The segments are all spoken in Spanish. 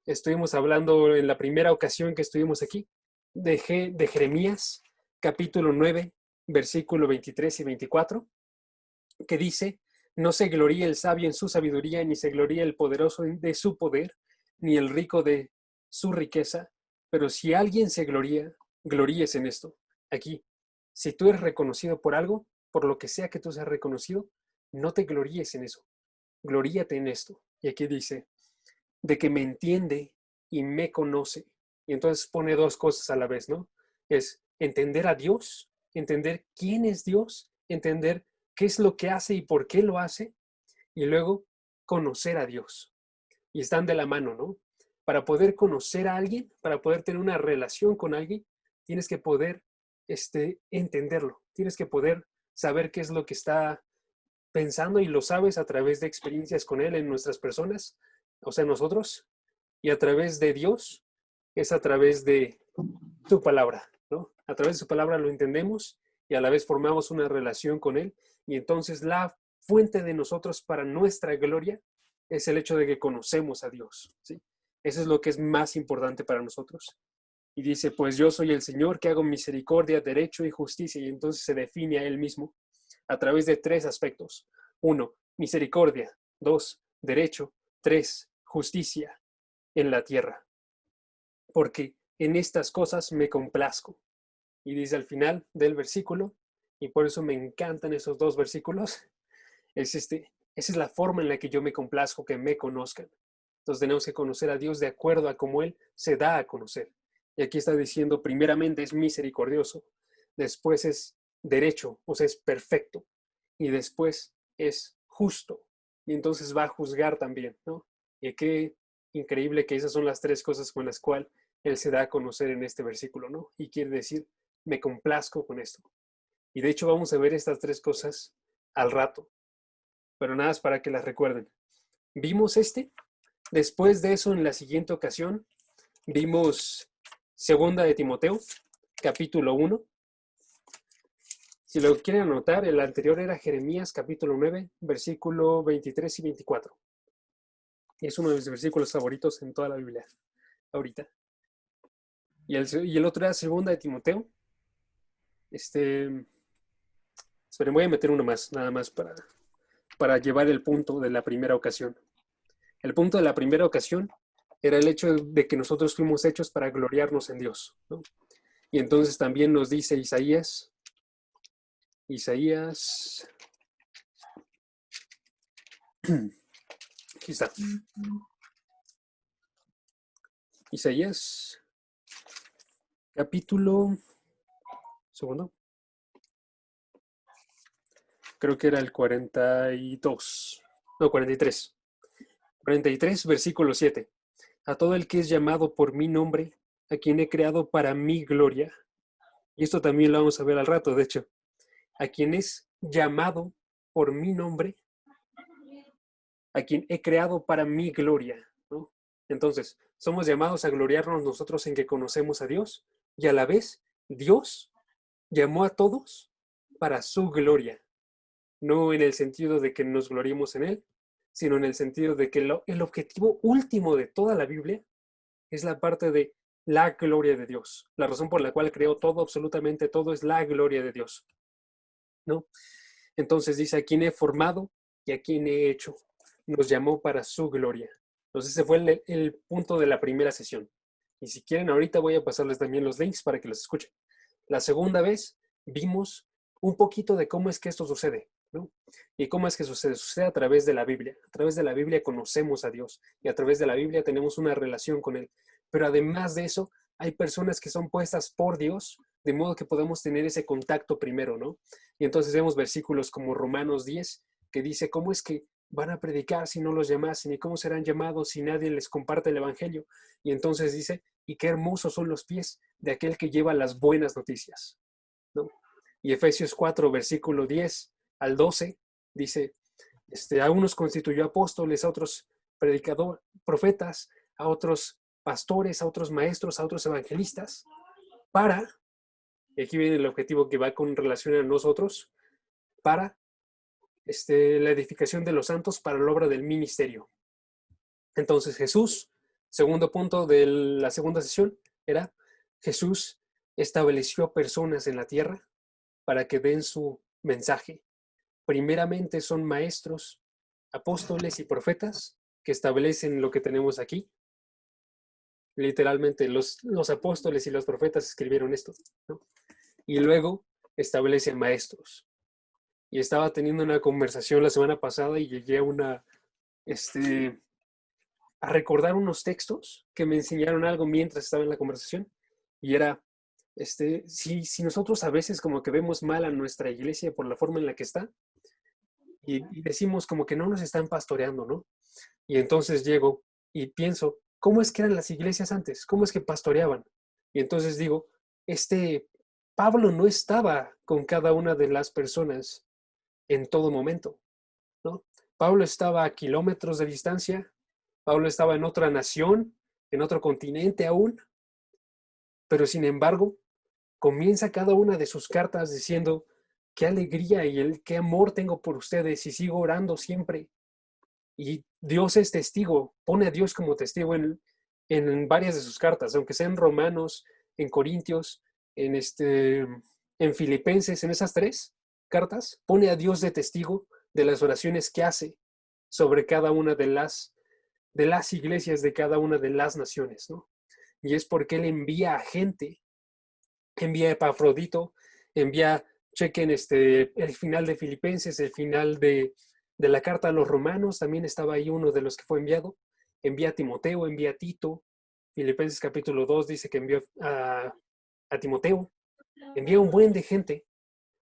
Estuvimos hablando en la primera ocasión que estuvimos aquí de Jeremías, capítulo 9, versículo 23 y 24, que dice: no se gloríe el sabio en su sabiduría, ni se gloríe el poderoso de su poder, ni el rico de su riqueza, pero si alguien se gloría, gloríes en esto. Aquí, si tú eres reconocido por algo, por lo que sea que tú seas reconocido, no te gloríes en eso, gloríate en esto. Y aquí dice, de que me entiende y me conoce. Y entonces pone dos cosas a la vez, ¿no? Es entender a Dios, entender quién es Dios, entender qué es lo que hace y por qué lo hace, y luego conocer a Dios. Y están de la mano, ¿no? Para poder conocer a alguien, para poder tener una relación con alguien, tienes que poder entenderlo, tienes que poder saber qué es lo que está pensando, y lo sabes a través de experiencias con Él en nuestras personas, o sea, nosotros, y a través de Dios es a través de tu palabra, ¿no? A través de su palabra lo entendemos y a la vez formamos una relación con Él, y entonces la fuente de nosotros para nuestra gloria es el hecho de que conocemos a Dios, ¿sí? Eso es lo que es más importante para nosotros. Y dice, pues yo soy el Señor que hago misericordia, derecho y justicia, y entonces se define a Él mismo a través de tres aspectos. 1, misericordia. 2, derecho. 3, justicia en la tierra. Porque en estas cosas me complazco. Y dice al final del versículo, y por eso me encantan esos dos versículos, esa es la forma en la que yo me complazco, que me conozcan. Entonces tenemos que conocer a Dios de acuerdo a cómo Él se da a conocer. Y aquí está diciendo, primeramente es misericordioso, después es derecho, o sea, es perfecto, y después es justo, y entonces va a juzgar también, ¿no? Y qué increíble que esas son las tres cosas con las cuales Él se da a conocer en este versículo, ¿no? Y quiere decir, me complazco con esto. Y de hecho vamos a ver estas tres cosas al rato, pero nada es para que las recuerden. Vimos después de eso en la siguiente ocasión, vimos segunda de Timoteo, capítulo 1. Si lo quieren anotar, el anterior era Jeremías, capítulo 9, versículo 23 y 24. Es uno de mis versículos favoritos en toda la Biblia, ahorita. Y el otro era segunda de Timoteo. Esperen, voy a meter uno más, nada más para llevar el punto de la primera ocasión. El punto de la primera ocasión era el hecho de que nosotros fuimos hechos para gloriarnos en Dios, ¿no? Y entonces también nos dice Isaías, aquí está, Isaías, capítulo, segundo, creo que era el 42, no, 43, 43, versículo 7. A todo el que es llamado por mi nombre, a quien he creado para mi gloria. Y esto también lo vamos a ver al rato, de hecho. A quien es llamado por mi nombre, a quien he creado para mi gloria, ¿no? Entonces, somos llamados a gloriarnos nosotros en que conocemos a Dios, y a la vez Dios llamó a todos para su gloria, no en el sentido de que nos gloriemos en Él, sino en el sentido de que el objetivo último de toda la Biblia es la parte de la gloria de Dios. La razón por la cual creó todo, absolutamente todo, es la gloria de Dios, ¿no? Entonces dice, a quien he formado y a quien he hecho, nos llamó para su gloria. Entonces ese fue el punto de la primera sesión. Y si quieren, ahorita voy a pasarles también los links para que los escuchen. La segunda vez vimos un poquito de cómo es que esto sucede, ¿no? Y cómo es que sucede. Sucede a través de la Biblia. A través de la Biblia conocemos a Dios y a través de la Biblia tenemos una relación con Él. Pero además de eso, hay personas que son puestas por Dios, de modo que podemos tener ese contacto primero, ¿no? Y entonces vemos versículos como Romanos 10, que dice, ¿cómo es que van a predicar si no los llamasen? ¿Y cómo serán llamados si nadie les comparte el evangelio? Y entonces dice, y qué hermosos son los pies de aquel que lleva las buenas noticias, ¿no? Y Efesios 4, versículo 10 al 12, dice, a unos constituyó apóstoles, a otros predicadores, profetas, a otros pastores, a otros maestros, a otros evangelistas, para, y aquí viene el objetivo que va con relación a nosotros, para la edificación de los santos, para la obra del ministerio. Entonces Jesús segundo punto de la segunda sesión era: Jesús estableció a personas en la tierra para que den su mensaje. Primeramente son maestros, apóstoles y profetas que establecen lo que tenemos aquí. Literalmente los apóstoles y los profetas escribieron esto, ¿no? Y luego establecen maestros. Y estaba teniendo una conversación la semana pasada y llegué a recordar unos textos que me enseñaron algo mientras estaba en la conversación. Y era, si nosotros a veces como que vemos mal a nuestra iglesia por la forma en la que está, y decimos como que no nos están pastoreando, ¿no? Y entonces llego y pienso, ¿cómo es que eran las iglesias antes? ¿Cómo es que pastoreaban? Y entonces digo, Pablo no estaba con cada una de las personas en todo momento, ¿no? Pablo estaba a kilómetros de distancia, Pablo estaba en otra nación, en otro continente aún, pero sin embargo, comienza cada una de sus cartas diciendo, qué alegría y qué amor tengo por ustedes y sigo orando siempre. Y Dios es testigo, pone a Dios como testigo en varias de sus cartas, aunque sean Romanos, en Corintios, en Filipenses, en esas 3 cartas, pone a Dios de testigo de las oraciones que hace sobre cada una de las iglesias de cada una de las naciones, ¿no? Y es porque Él envía a gente, envía a Epafrodito, chequen el final de Filipenses, el final de la carta a los romanos, también estaba ahí uno de los que fue enviado. Envía a Timoteo, envía a Tito. Filipenses capítulo 2 dice que envió a Timoteo. Envía un buen de gente,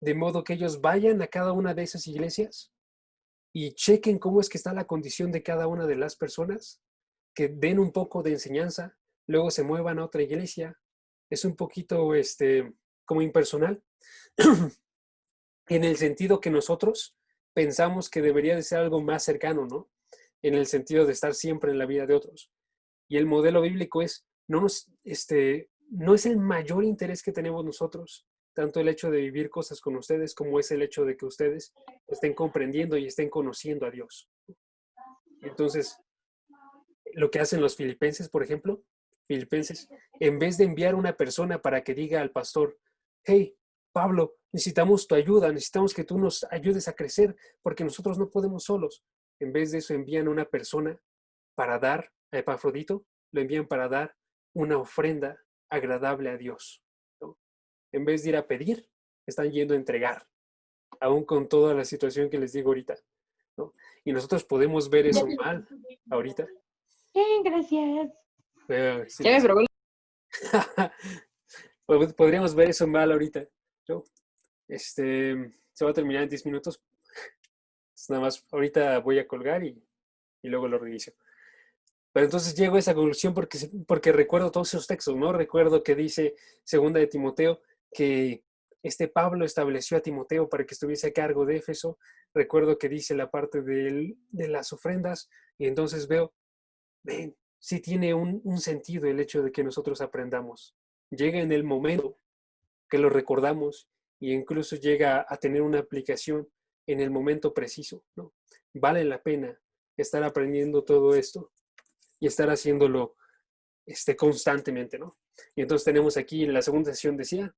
de modo que ellos vayan a cada una de esas iglesias y chequen cómo es que está la condición de cada una de las personas, que den un poco de enseñanza, luego se muevan a otra iglesia. Es un poquito como impersonal, en el sentido que nosotros pensamos que debería de ser algo más cercano, ¿no? En el sentido de estar siempre en la vida de otros. Y el modelo bíblico es, no es el mayor interés que tenemos nosotros, tanto el hecho de vivir cosas con ustedes como es el hecho de que ustedes estén comprendiendo y estén conociendo a Dios. Entonces, lo que hacen los filipenses, por ejemplo, en vez de enviar una persona para que diga al pastor, hey, Pablo, necesitamos tu ayuda, necesitamos que tú nos ayudes a crecer porque nosotros no podemos solos. En vez de eso envían a una persona para dar a Epafrodito, lo envían para dar una ofrenda agradable a Dios, ¿no? En vez de ir a pedir, están yendo a entregar, aún con toda la situación que les digo ahorita, ¿no? Y nosotros podemos ver eso mal ahorita. Gracias. Sí, ya me pregunto. Podríamos ver eso mal ahorita, ¿no? Se va a terminar en 10 minutos. Nada más, ahorita voy a colgar y luego lo reinicio. Pero entonces llego a esa conclusión porque recuerdo todos esos textos, ¿no? Recuerdo que dice segunda de Timoteo que Pablo estableció a Timoteo para que estuviese a cargo de Éfeso. Recuerdo que dice la parte de las ofrendas y entonces veo, ven, sí tiene un sentido el hecho de que nosotros aprendamos. Llega en el momento que lo recordamos e incluso llega a tener una aplicación en el momento preciso, ¿no? Vale la pena estar aprendiendo todo esto y estar haciéndolo constantemente, ¿no? Y entonces tenemos aquí en la segunda sesión, decía,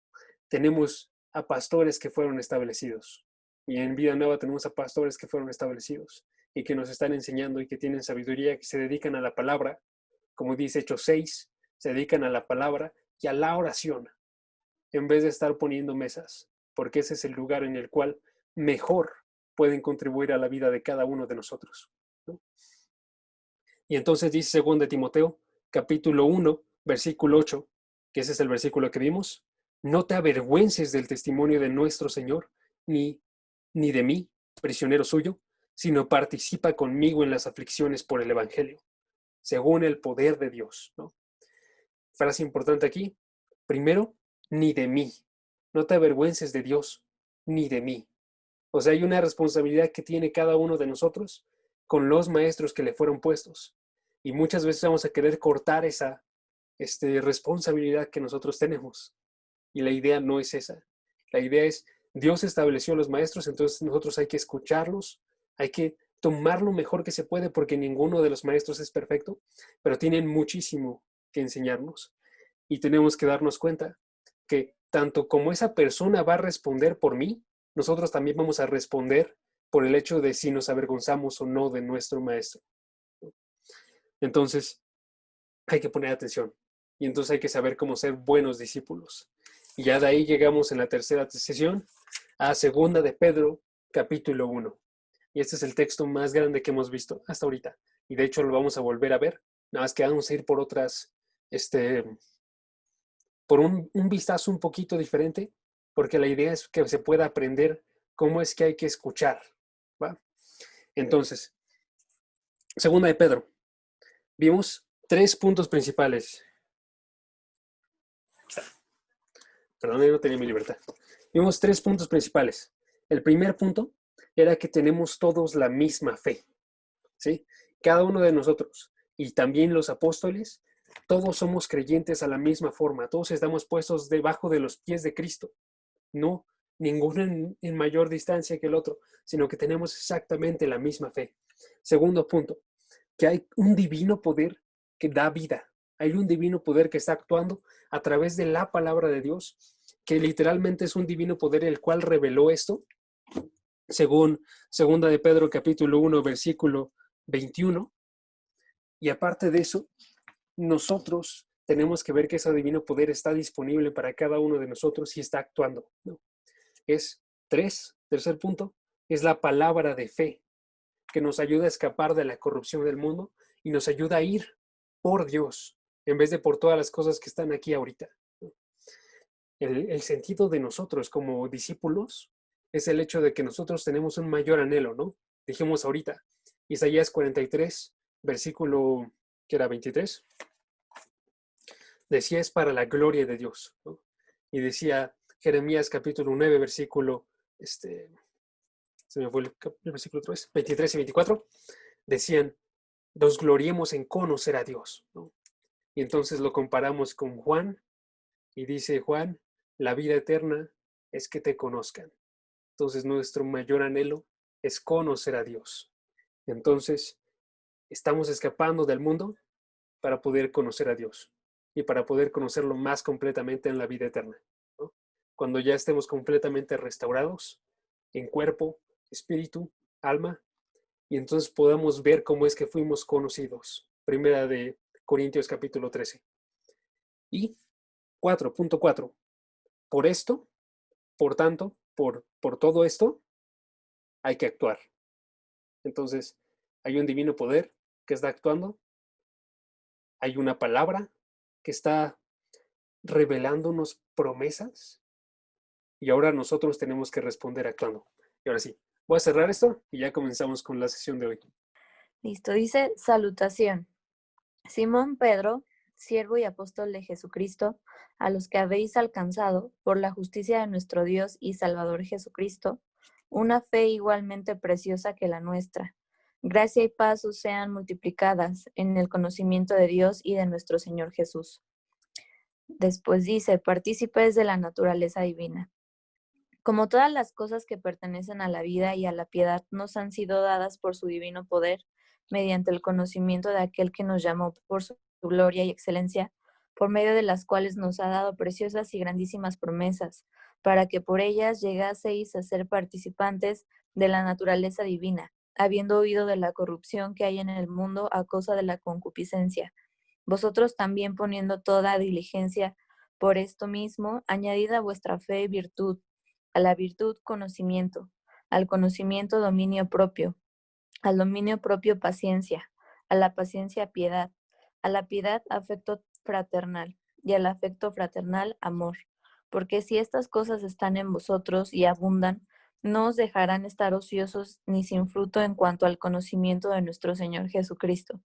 tenemos a pastores que fueron establecidos. Y en Vida Nueva tenemos a pastores que fueron establecidos y que nos están enseñando y que tienen sabiduría, que se dedican a la palabra, como dice Hechos 6, se dedican a la palabra y a la oración, en vez de estar poniendo mesas, porque ese es el lugar en el cual mejor pueden contribuir a la vida de cada uno de nosotros, ¿no? Y entonces dice 2 Timoteo, capítulo 1, versículo 8, que ese es el versículo que vimos, no te avergüences del testimonio de nuestro Señor, ni de mí, prisionero suyo, sino participa conmigo en las aflicciones por el Evangelio, según el poder de Dios, ¿no? Frase importante aquí. Primero, ni de mí. No te avergüences de Dios, ni de mí. O sea, hay una responsabilidad que tiene cada uno de nosotros con los maestros que le fueron puestos. Y muchas veces vamos a querer cortar esa responsabilidad que nosotros tenemos. Y la idea no es esa. La idea es, Dios estableció los maestros, entonces nosotros hay que escucharlos, hay que tomar lo mejor que se puede, porque ninguno de los maestros es perfecto, pero tienen muchísimo que enseñarnos. Y tenemos que darnos cuenta que tanto como esa persona va a responder por mí, nosotros también vamos a responder por el hecho de si nos avergonzamos o no de nuestro maestro. Entonces, hay que poner atención. Y entonces hay que saber cómo ser buenos discípulos. Y ya de ahí llegamos en la tercera sesión a Segunda de Pedro, capítulo 1. Y este es el texto más grande que hemos visto hasta ahorita. Y de hecho lo vamos a volver a ver. Nada más que vamos a ir por otras, por un vistazo un poquito diferente, porque la idea es que se pueda aprender cómo es que hay que escuchar. ¿Va? Entonces, Segunda de Pedro. Vimos 3 puntos principales. Perdón, no tenía mi libertad. Vimos 3 puntos principales. El primer punto era que tenemos todos la misma fe. ¿Sí? Cada uno de nosotros y también los apóstoles, todos somos creyentes a la misma forma. Todos estamos puestos debajo de los pies de Cristo. No ninguno en mayor distancia que el otro, sino que tenemos exactamente la misma fe. Segundo punto, que hay un divino poder que da vida. Hay un divino poder que está actuando a través de la palabra de Dios, que literalmente es un divino poder el cual reveló esto, según Segunda de Pedro capítulo 1, versículo 21. Y aparte de eso, nosotros tenemos que ver que ese divino poder está disponible para cada uno de nosotros y está actuando, ¿no? Es tercer punto, es la palabra de fe que nos ayuda a escapar de la corrupción del mundo y nos ayuda a ir por Dios en vez de por todas las cosas que están aquí ahorita. El sentido de nosotros como discípulos es el hecho de que nosotros tenemos un mayor anhelo, ¿no? Dijimos ahorita, Isaías 43, versículo, que era 23, decía es para la gloria de Dios, ¿no? Y decía Jeremías capítulo 9, versículo, se me fue el versículo 3, 23 y 24, decían, nos gloriemos en conocer a Dios, ¿no? Y entonces lo comparamos con Juan, y dice Juan, la vida eterna es que te conozcan. Entonces nuestro mayor anhelo es conocer a Dios. Entonces, estamos escapando del mundo para poder conocer a Dios y para poder conocerlo más completamente en la vida eterna, ¿no? Cuando ya estemos completamente restaurados en cuerpo, espíritu, alma, y entonces podamos ver cómo es que fuimos conocidos. Primera de Corintios capítulo 13. Y 4.4. Por esto, por tanto, por todo esto, hay que actuar. Entonces, hay un divino poder que está actuando, hay una palabra que está revelándonos promesas y ahora nosotros tenemos que responder actuando. Y ahora sí, voy a cerrar esto y ya comenzamos con la sesión de hoy. Listo, dice salutación. Simón Pedro, siervo y apóstol de Jesucristo, a los que habéis alcanzado, por la justicia de nuestro Dios y Salvador Jesucristo, una fe igualmente preciosa que la nuestra. Gracia y paz os sean multiplicadas en el conocimiento de Dios y de nuestro Señor Jesús. Después dice, partícipes de la naturaleza divina. Como todas las cosas que pertenecen a la vida y a la piedad nos han sido dadas por su divino poder, mediante el conocimiento de aquel que nos llamó por su gloria y excelencia, por medio de las cuales nos ha dado preciosas y grandísimas promesas, para que por ellas llegaseis a ser participantes de la naturaleza divina, habiendo huido de la corrupción que hay en el mundo a causa de la concupiscencia. Vosotros también poniendo toda diligencia por esto mismo, añadid a vuestra fe virtud, a la virtud conocimiento, al conocimiento dominio propio, al dominio propio paciencia, a la paciencia piedad, a la piedad afecto fraternal y al afecto fraternal amor. Porque si estas cosas están en vosotros y abundan, no os dejarán estar ociosos ni sin fruto en cuanto al conocimiento de nuestro Señor Jesucristo.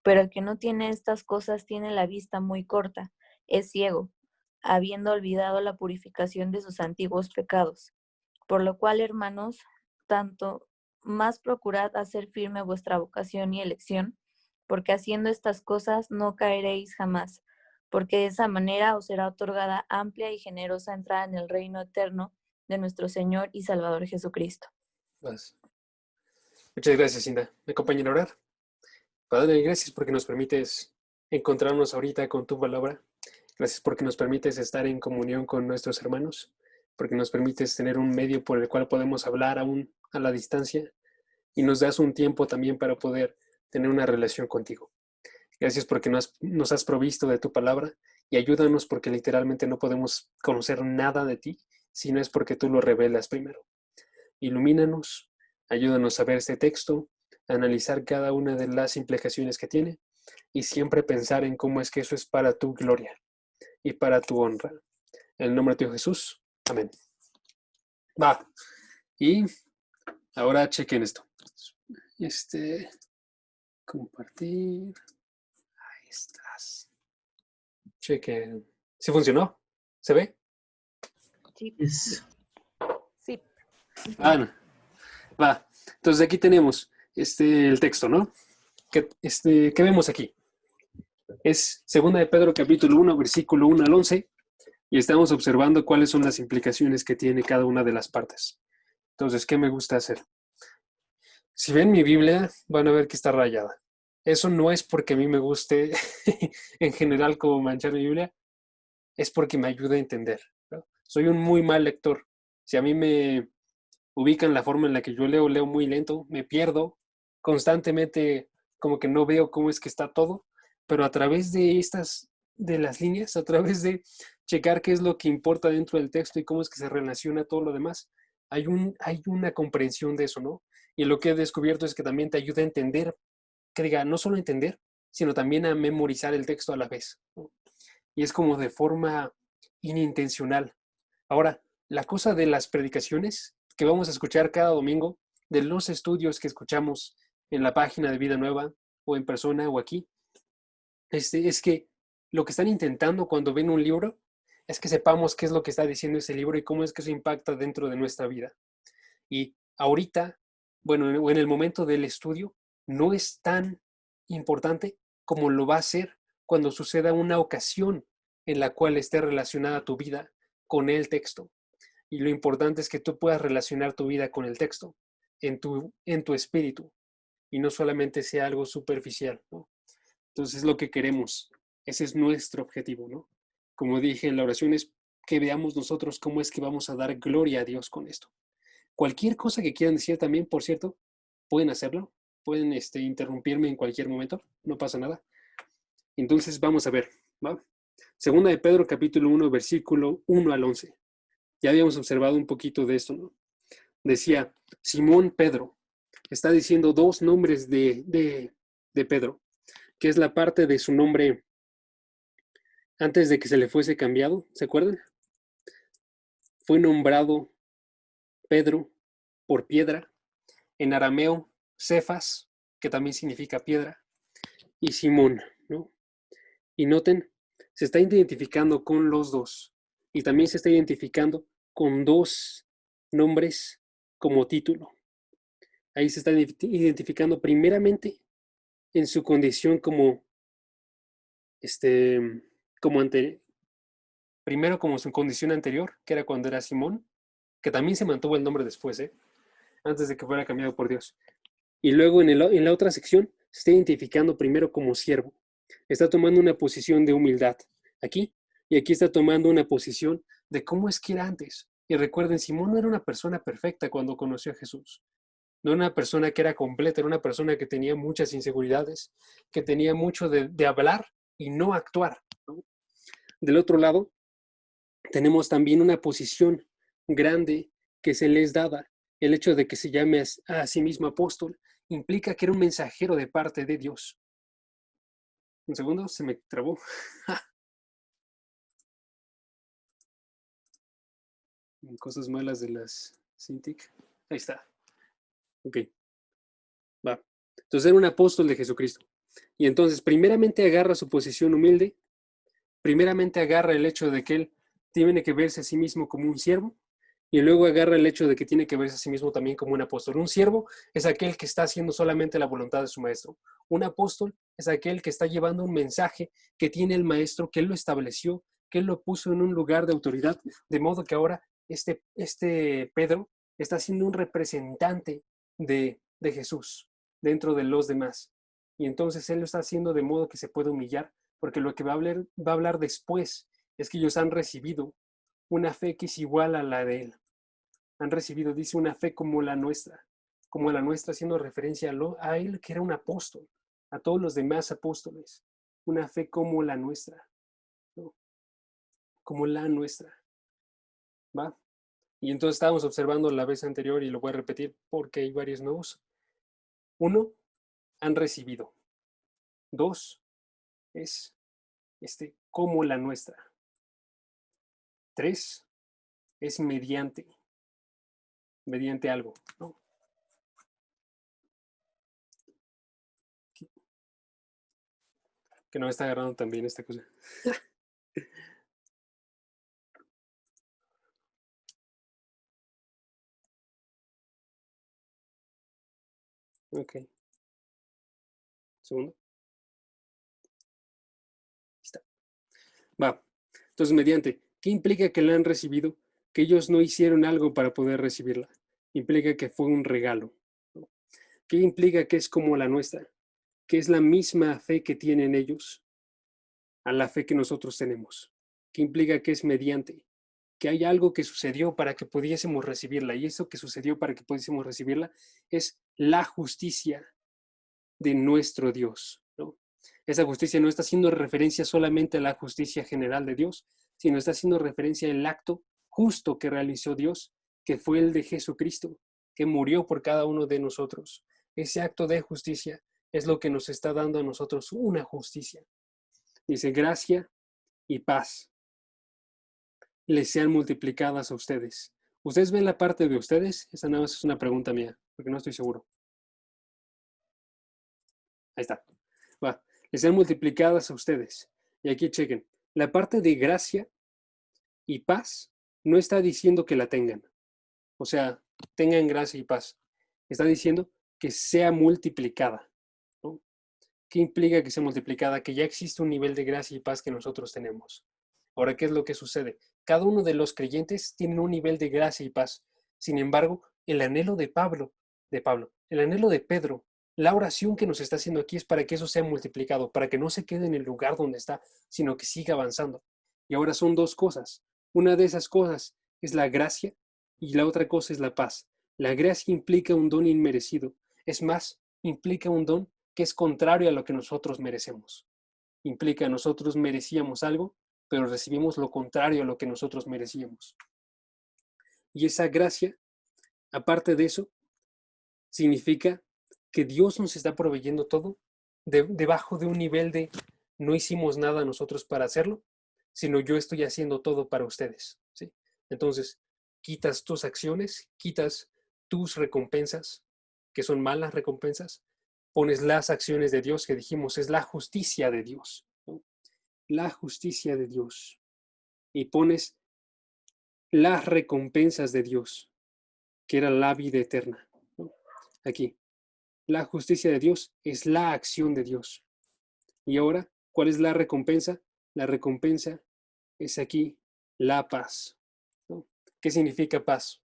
Pero el que no tiene estas cosas tiene la vista muy corta, es ciego, habiendo olvidado la purificación de sus antiguos pecados. Por lo cual, hermanos, tanto más procurad hacer firme vuestra vocación y elección, porque haciendo estas cosas no caeréis jamás, porque de esa manera os será otorgada amplia y generosa entrada en el reino eterno de nuestro Señor y Salvador Jesucristo. Vas. Muchas gracias, Cinda. ¿Me acompañan a orar? Padre, gracias porque nos permites encontrarnos ahorita con tu palabra. Gracias porque nos permites estar en comunión con nuestros hermanos, porque nos permites tener un medio por el cual podemos hablar aún a la distancia y nos das un tiempo también para poder tener una relación contigo. Gracias porque nos has provisto de tu palabra y ayúdanos porque literalmente no podemos conocer nada de ti si no es porque tú lo revelas primero. Ilumínanos, ayúdanos a ver este texto, a analizar cada una de las implicaciones que tiene y siempre pensar en cómo es que eso es para tu gloria y para tu honra. En el nombre de Jesús. Amén. Va. Y ahora chequen esto. Compartir. Ahí estás. Chequen. ¿Sí funcionó? ¿Se ve? Sí. Sí. No. Va. Entonces aquí tenemos el texto, ¿no? ¿Qué vemos aquí? Es 2 de Pedro capítulo 1, versículo 1 al 11, y estamos observando cuáles son las implicaciones que tiene cada una de las partes. Entonces, ¿qué me gusta hacer? Si ven mi Biblia, van a ver que está rayada. Eso no es porque a mí me guste en general como manchar mi Biblia, es porque me ayuda a entender, ¿no? Soy un muy mal lector. Si a mí me ubican la forma en la que yo leo muy lento, me pierdo constantemente, como que no veo cómo es que está todo, pero a través de las líneas, a través de checar qué es lo que importa dentro del texto y cómo es que se relaciona todo lo demás, hay una comprensión de eso, ¿no? Y lo que he descubierto es que también te ayuda a entender, que diga, no solo entender, sino también a memorizar el texto a la vez, ¿no? Y es como de forma inintencional. Ahora, la cosa de las predicaciones que vamos a escuchar cada domingo, de los estudios que escuchamos en la página de Vida Nueva o en persona o aquí, es que lo que están intentando cuando ven un libro es que sepamos qué es lo que está diciendo ese libro y cómo es que eso impacta dentro de nuestra vida. Y ahorita, bueno, o en el momento del estudio, no es tan importante como lo va a ser cuando suceda una ocasión en la cual esté relacionada tu vida con el texto. Y lo importante es que tú puedas relacionar tu vida con el texto en tu espíritu y no solamente sea algo superficial, ¿no? Entonces es lo que queremos. Ese es nuestro objetivo, ¿no? Como dije en la oración, es que veamos nosotros cómo es que vamos a dar gloria a Dios con esto. Cualquier cosa que quieran decir también, por cierto, pueden hacerlo. Pueden interrumpirme en cualquier momento. No pasa nada. Entonces vamos a ver, ¿va? Segunda de Pedro, capítulo 1, versículo 1 al 11. Ya habíamos observado un poquito de esto, ¿no? Decía, Simón Pedro. Está diciendo dos nombres de Pedro, que es la parte de su nombre antes de que se le fuese cambiado, ¿se acuerdan? Fue nombrado Pedro por piedra, en arameo, Cefas, que también significa piedra, y Simón, ¿no? Y noten, se está identificando con los dos, y también se está identificando con dos nombres como título. Ahí se está identificando primeramente en su condición como primero como su condición anterior, que era cuando era Simón, que también se mantuvo el nombre después, antes de que fuera cambiado por Dios. Y luego en la otra sección se está identificando primero como siervo. Está tomando una posición de humildad aquí, y aquí está tomando una posición de cómo es que era antes. Y recuerden, Simón no era una persona perfecta cuando conoció a Jesús. No era una persona que era completa, era una persona que tenía muchas inseguridades, que tenía mucho de hablar y no actuar, ¿no? Del otro lado, tenemos también una posición grande que se les daba. El hecho de que se llame a sí mismo apóstol implica que era un mensajero de parte de Dios. Un segundo, se me trabó. Cosas malas de las Cintiq. Ahí está. Ok. Va. Entonces era un apóstol de Jesucristo. Y entonces, primeramente agarra su posición humilde. Primeramente agarra el hecho de que él tiene que verse a sí mismo como un siervo. Y luego agarra el hecho de que tiene que verse a sí mismo también como un apóstol. Un siervo es aquel que está haciendo solamente la voluntad de su maestro. Un apóstol es aquel que está llevando un mensaje que tiene el maestro, que él lo estableció, que él lo puso en un lugar de autoridad. De modo que ahora este Pedro está siendo un representante de de Jesús dentro de los demás. Y entonces Él lo está haciendo de modo que se pueda humillar, porque lo que va a hablar después es que ellos han recibido una fe que es igual a la de Él. Han recibido, dice, una fe como la nuestra, haciendo referencia a Él, que era un apóstol, a todos los demás apóstoles, una fe como la nuestra, ¿no? Como la nuestra, ¿va? Y entonces estábamos observando la vez anterior, y lo voy a repetir porque hay varios nuevos. 1, han recibido. 2, es como la nuestra. 3, es mediante algo, ¿no? Que no me está agarrando tan bien esta cosa. Ok. Segundo. Está. Va. Entonces, mediante. ¿Qué implica que la han recibido? Que ellos no hicieron algo para poder recibirla. Implica que fue un regalo, ¿no? ¿Qué implica que es como la nuestra? Que es la misma fe que tienen ellos a la fe que nosotros tenemos. ¿Qué implica que es mediante? Que hay algo que sucedió para que pudiésemos recibirla. Y eso que sucedió para que pudiésemos recibirla es la justicia de nuestro Dios, ¿no? Esa justicia no está haciendo referencia solamente a la justicia general de Dios, sino está haciendo referencia al acto justo que realizó Dios, que fue el de Jesucristo, que murió por cada uno de nosotros. Ese acto de justicia es lo que nos está dando a nosotros una justicia. Dice, gracia y paz les sean multiplicadas a ustedes. ¿Ustedes ven la parte de ustedes? Esa nada más es una pregunta mía, porque no estoy seguro. Ahí está. Va. Les sean multiplicadas a ustedes. Y aquí chequen. La parte de gracia y paz no está diciendo que la tengan. O sea, tengan gracia y paz. Está diciendo que sea multiplicada, ¿no? ¿Qué implica que sea multiplicada? Que ya existe un nivel de gracia y paz que nosotros tenemos. Ahora, ¿qué es lo que sucede? Cada uno de los creyentes tiene un nivel de gracia y paz. Sin embargo, el anhelo de el anhelo de Pedro, la oración que nos está haciendo aquí es para que eso sea multiplicado, para que no se quede en el lugar donde está, sino que siga avanzando. Y ahora son dos cosas. Una de esas cosas es la gracia y la otra cosa es la paz. La gracia implica un don inmerecido. Es más, implica un don que es contrario a lo que nosotros merecemos. Implica nosotros merecíamos algo, pero recibimos lo contrario a lo que nosotros merecíamos. Y esa gracia, aparte de eso, significa que Dios nos está proveyendo todo debajo de un nivel de no hicimos nada nosotros para hacerlo, sino yo estoy haciendo todo para ustedes, ¿sí? Entonces, quitas tus acciones, quitas tus recompensas, que son malas recompensas, pones las acciones de Dios, que dijimos es la justicia de Dios, ¿no? La justicia de Dios. Y pones las recompensas de Dios, que era la vida eterna, ¿no? Aquí, la justicia de Dios es la acción de Dios. Y ahora, ¿cuál es la recompensa? La recompensa es aquí la paz, ¿no? ¿Qué significa paz?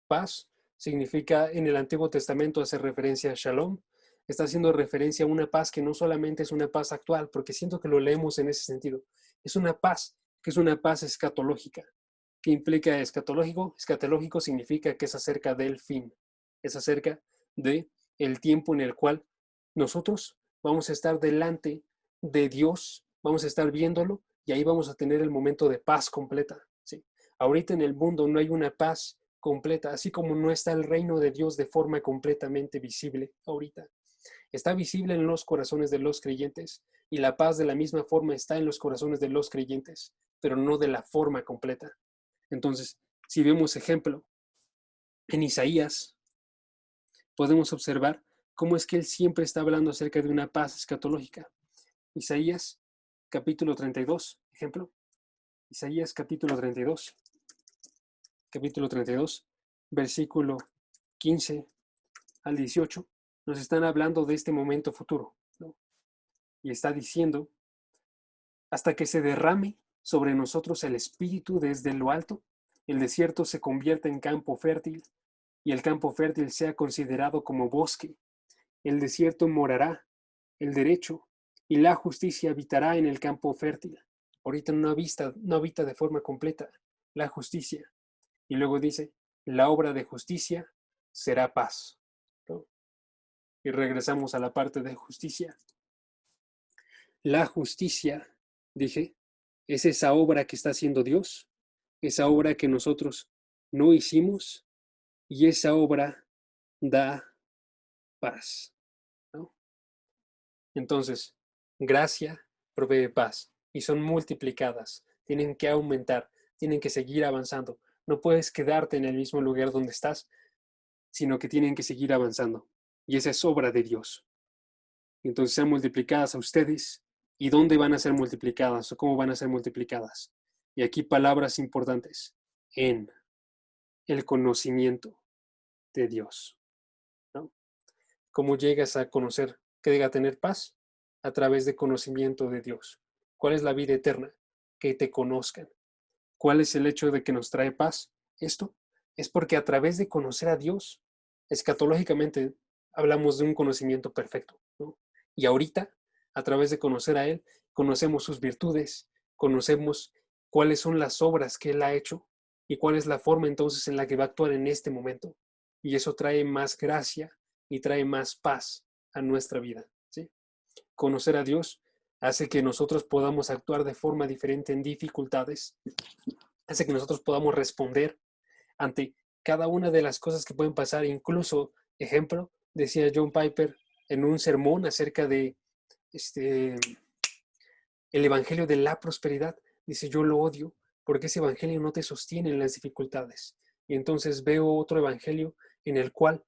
Paz significa, en el Antiguo Testamento hace referencia a Shalom, está haciendo referencia a una paz que no solamente es una paz actual, porque siento que lo leemos en ese sentido, es una paz que es una paz escatológica. ¿Qué implica escatológico? Escatológico significa que es acerca del fin, es acerca de el tiempo en el cual nosotros vamos a estar delante de Dios, vamos a estar viéndolo y ahí vamos a tener el momento de paz completa, ¿sí? Ahorita en el mundo no hay una paz completa, así como no está el reino de Dios de forma completamente visible ahorita. Está visible en los corazones de los creyentes y la paz de la misma forma está en los corazones de los creyentes, pero no de la forma completa. Entonces, si vemos ejemplo en Isaías, podemos observar cómo es que él siempre está hablando acerca de una paz escatológica. Isaías capítulo 32, ejemplo. Isaías capítulo 32, versículo 15 al 18, nos están hablando de este momento futuro, ¿no? Y está diciendo, hasta que se derrame sobre nosotros el Espíritu desde lo alto, el desierto se convierte en campo fértil y el campo fértil sea considerado como bosque. El desierto morará, el derecho, y la justicia habitará en el campo fértil. Ahorita no habita de forma completa la justicia. Y luego dice, la obra de justicia será paz, ¿no? Y regresamos a la parte de justicia. La justicia, dije, es esa obra que está haciendo Dios, esa obra que nosotros no hicimos, y esa obra da paz, ¿no? Entonces, gracia provee paz y son multiplicadas, tienen que aumentar, tienen que seguir avanzando. No puedes quedarte en el mismo lugar donde estás, sino que tienen que seguir avanzando. Y esa es obra de Dios. Entonces sean multiplicadas a ustedes. ¿Y dónde van a ser multiplicadas o cómo van a ser multiplicadas? Y aquí palabras importantes. En el conocimiento de Dios, ¿no? ¿Cómo llegas a conocer que diga tener paz? A través de conocimiento de Dios. ¿Cuál es la vida eterna? Que te conozcan. ¿Cuál es el hecho de que nos trae paz? Esto es porque a través de conocer a Dios, escatológicamente hablamos de un conocimiento perfecto, ¿no? Y ahorita, a través de conocer a Él, conocemos sus virtudes, conocemos cuáles son las obras que Él ha hecho y cuál es la forma entonces en la que va a actuar en este momento. Y eso trae más gracia y trae más paz a nuestra vida, ¿sí? Conocer a Dios hace que nosotros podamos actuar de forma diferente en dificultades, hace que nosotros podamos responder ante cada una de las cosas que pueden pasar. Incluso, ejemplo, decía John Piper en un sermón acerca de el evangelio de la prosperidad, dice, yo lo odio porque ese evangelio no te sostiene en las dificultades. Y entonces veo otro evangelio en el cual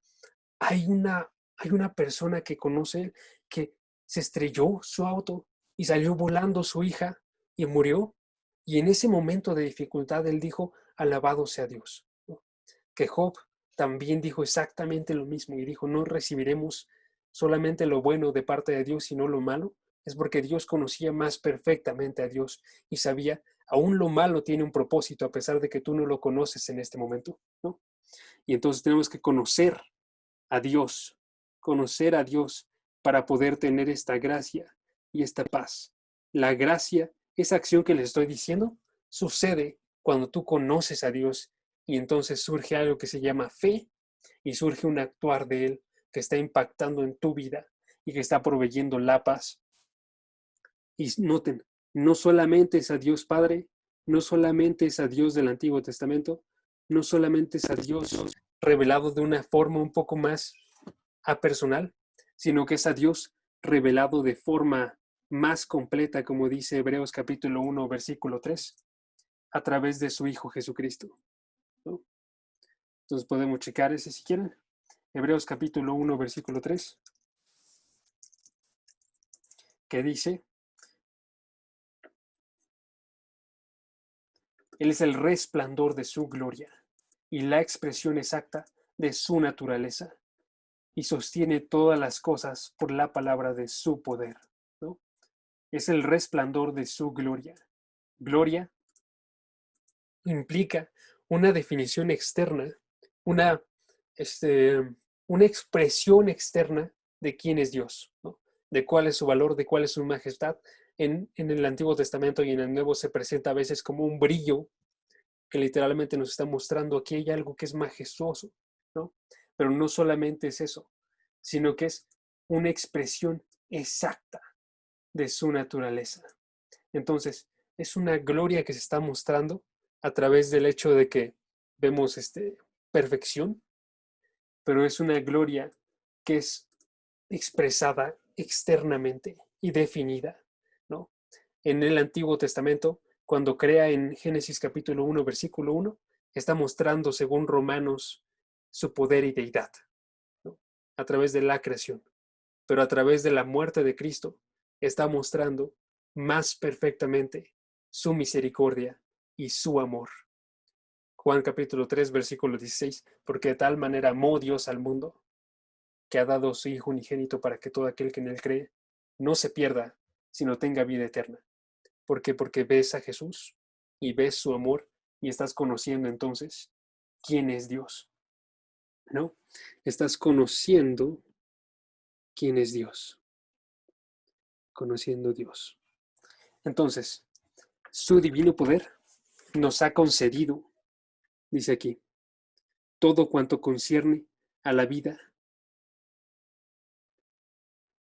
hay una persona que conoce que se estrelló su auto y salió volando su hija y murió. Y en ese momento de dificultad él dijo, alabado sea Dios, ¿no? Que Job también dijo exactamente lo mismo y dijo, no recibiremos solamente lo bueno de parte de Dios, sino lo malo. Es porque Dios conocía más perfectamente a Dios y sabía, aún lo malo tiene un propósito a pesar de que tú no lo conoces en este momento, ¿no? Y entonces tenemos que conocer a Dios para poder tener esta gracia y esta paz. La gracia, esa acción que les estoy diciendo, sucede cuando tú conoces a Dios y entonces surge algo que se llama fe y surge un actuar de Él que está impactando en tu vida y que está proveyendo la paz. Y noten, no solamente es a Dios Padre, no solamente es a Dios del Antiguo Testamento, no solamente es a Dios revelado de una forma un poco más personal, sino que es a Dios revelado de forma más completa, como dice Hebreos capítulo 1, versículo 3, a través de su Hijo Jesucristo, ¿no? Entonces podemos checar ese si quieren. Hebreos capítulo 1, versículo 3, que dice, Él es el resplandor de su gloria y la expresión exacta de su naturaleza, y sostiene todas las cosas por la palabra de su poder, ¿no? Es el resplandor de su gloria. Gloria implica una definición externa, una, este, una expresión externa de quién es Dios, ¿no? De cuál es su valor, de cuál es su majestad. En el Antiguo Testamento y en el Nuevo se presenta a veces como un brillo que literalmente nos está mostrando aquí hay algo que es majestuoso, ¿no? Pero no solamente es eso, sino que es una expresión exacta de su naturaleza. Entonces, es una gloria que se está mostrando a través del hecho de que vemos perfección, pero es una gloria que es expresada externamente y definida, ¿no? En el Antiguo Testamento, cuando crea en Génesis capítulo 1, versículo 1, está mostrando, según Romanos, su poder y deidad, ¿no? A través de la creación. Pero a través de la muerte de Cristo, está mostrando más perfectamente su misericordia y su amor. Juan capítulo 3, versículo 16, porque de tal manera amó Dios al mundo, que ha dado su Hijo unigénito para que todo aquel que en él cree no se pierda, sino tenga vida eterna. ¿Por qué? Porque ves a Jesús y ves su amor y estás conociendo entonces quién es Dios. ¿no? Estás conociendo quién es Dios. Conociendo a Dios. Entonces, su divino poder nos ha concedido, dice aquí, todo cuanto concierne a la vida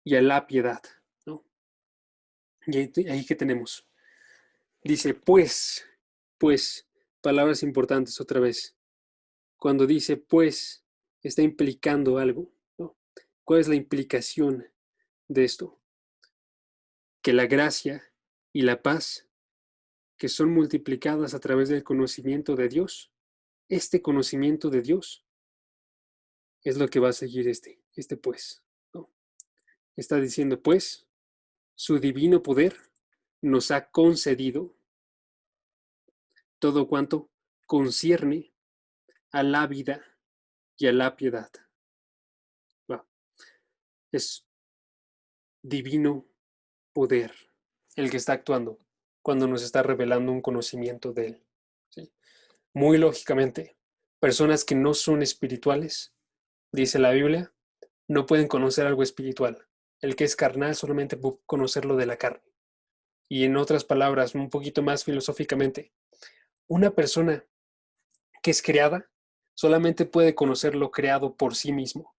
y a la piedad, ¿no? Y ahí que tenemos. Dice, pues, palabras importantes otra vez. Cuando dice pues, está implicando algo, ¿no? ¿Cuál es la implicación de esto? Que la gracia y la paz, que son multiplicadas a través del conocimiento de Dios, este conocimiento de Dios es lo que va a seguir este pues, ¿no? Está diciendo, pues, su divino poder nos ha concedido todo cuanto concierne a la vida y a la piedad. Wow. Es divino poder el que está actuando cuando nos está revelando un conocimiento de Él. ¿Sí? Muy lógicamente, personas que no son espirituales, dice la Biblia, no pueden conocer algo espiritual. El que es carnal solamente puede conocerlo de la carne. Y en otras palabras, un poquito más filosóficamente, una persona que es creada solamente puede conocer lo creado por sí mismo.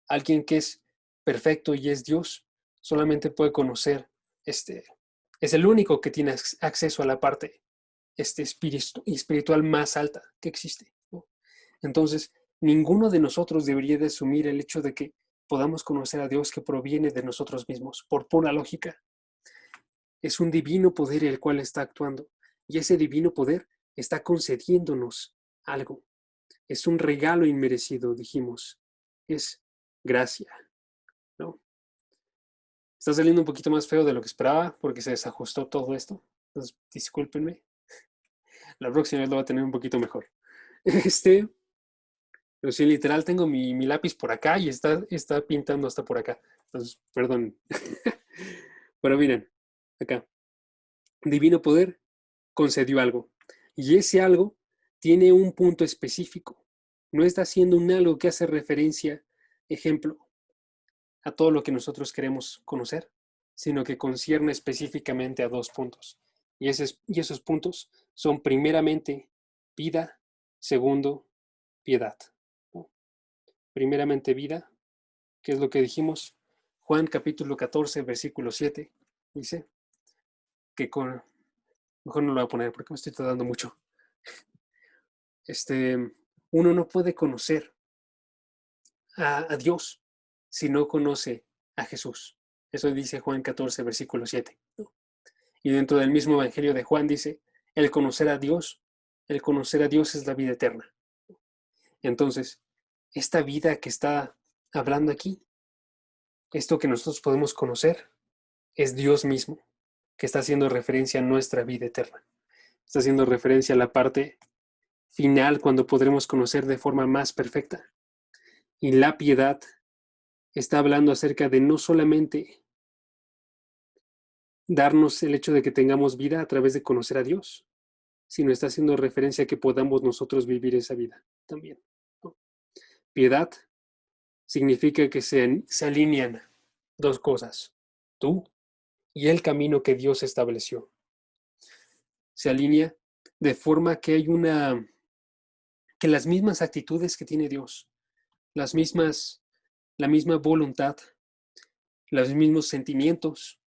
Alguien que es perfecto y es Dios solamente puede conocer, es el único que tiene acceso a la parte espiritual más alta que existe, ¿no? Entonces, ninguno de nosotros debería de asumir el hecho de que podamos conocer a Dios que proviene de nosotros mismos, por pura lógica. Es un divino poder el cual está actuando, y ese divino poder está concediéndonos algo. Es un regalo inmerecido, dijimos. Es gracia, ¿no? Está saliendo un poquito más feo de lo que esperaba porque se desajustó todo esto. Entonces, discúlpenme. La próxima vez lo va a tener un poquito mejor. Pero sí, literal, tengo mi lápiz por acá y está pintando hasta por acá. Entonces, perdón. Pero miren, acá. Divino poder concedió algo. Y ese algo tiene un punto específico. No está haciendo un algo que hace referencia, ejemplo, a todo lo que nosotros queremos conocer, sino que concierne específicamente a dos puntos. Y esos puntos son primeramente vida, segundo, piedad, ¿no? Primeramente vida, que es lo que dijimos. Juan capítulo 14, versículo 7, dice que mejor no lo voy a poner porque me estoy tardando mucho. Uno no puede conocer a Dios si no conoce a Jesús. Eso dice Juan 14, versículo 7. Y dentro del mismo Evangelio de Juan dice, el conocer a Dios es la vida eterna. Entonces, esta vida que está hablando aquí, esto que nosotros podemos conocer, es Dios mismo, que está haciendo referencia a nuestra vida eterna. Está haciendo referencia a la parte final cuando podremos conocer de forma más perfecta. Y la piedad está hablando acerca de no solamente darnos el hecho de que tengamos vida a través de conocer a Dios, sino está haciendo referencia a que podamos nosotros vivir esa vida también, ¿no? Piedad significa que se alinean dos cosas, tú y el camino que Dios estableció. Se alinea de forma que que las mismas actitudes que tiene Dios, la misma voluntad, los mismos sentimientos,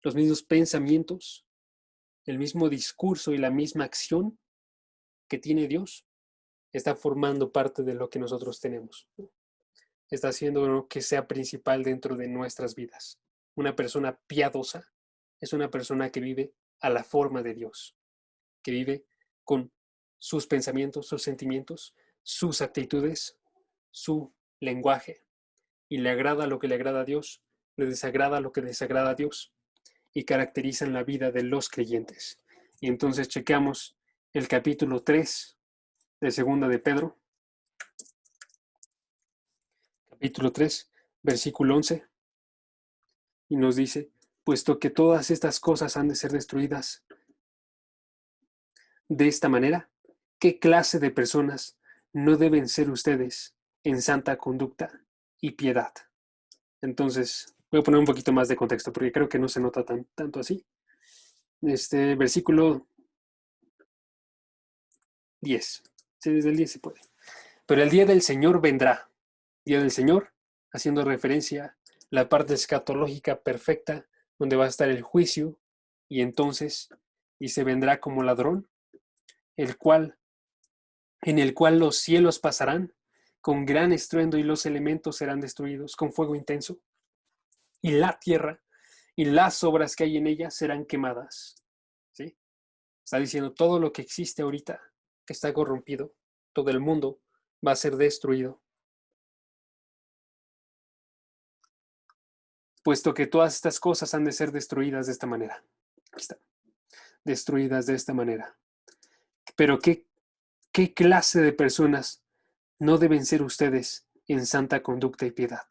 los mismos pensamientos, el mismo discurso y la misma acción que tiene Dios, está formando parte de lo que nosotros tenemos. Está haciendo lo que sea principal dentro de nuestras vidas. Una persona piadosa es una persona que vive a la forma de Dios, que vive con sus pensamientos, sus sentimientos, sus actitudes, su lenguaje, y le agrada lo que le agrada a Dios, le desagrada lo que desagrada a Dios, y caracterizan la vida de los creyentes. Y entonces chequeamos el capítulo 3 de Segunda de Pedro, capítulo 3, versículo 11, y nos dice, puesto que todas estas cosas han de ser destruidas de esta manera, ¿qué clase de personas no deben ser ustedes en santa conducta y piedad. Entonces, voy a poner un poquito más de contexto porque creo que no se nota tanto así. Versículo 10. Sí, desde el 10 se puede. Pero el día del Señor vendrá. Día del Señor, haciendo referencia a la parte escatológica perfecta, donde va a estar el juicio, y entonces, y se vendrá como ladrón, en el cual los cielos pasarán con gran estruendo y los elementos serán destruidos con fuego intenso, y la tierra y las obras que hay en ella serán quemadas. ¿Sí? Está diciendo todo lo que existe ahorita, que está corrompido, todo el mundo va a ser destruido. Puesto que todas estas cosas han de ser destruidas de esta manera. Aquí está. Destruidas de esta manera. Pero ¿qué clase de personas no deben ser ustedes en santa conducta y piedad?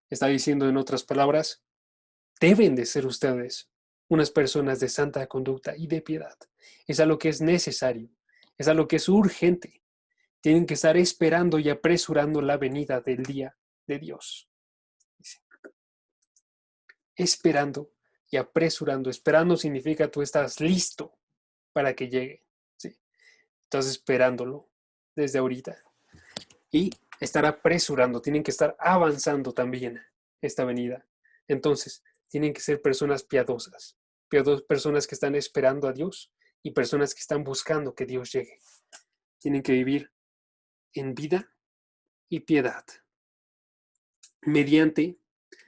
Está diciendo en otras palabras, deben de ser ustedes unas personas de santa conducta y de piedad. Es algo que es necesario, es algo que es urgente. Tienen que estar esperando y apresurando la venida del día de Dios. Dice, esperando y apresurando. Esperando significa tú estás listo para que llegue. ¿Sí? Estás esperándolo desde ahorita. Y estar apresurando, tienen que estar avanzando también esta venida. Entonces, tienen que ser personas piadosas, personas que están esperando a Dios y personas que están buscando que Dios llegue. Tienen que vivir en vida y piedad. Mediante,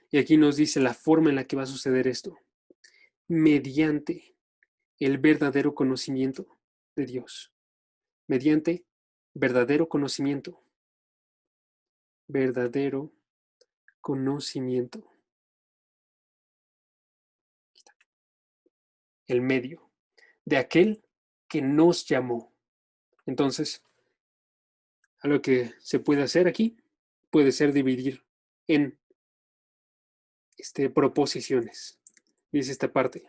y aquí nos dice la forma en la que va a suceder esto, mediante el verdadero conocimiento de Dios. Mediante verdadero conocimiento. Verdadero conocimiento. El medio de aquel que nos llamó. Entonces, a lo que se puede hacer aquí puede ser dividir en proposiciones. Dice esta parte.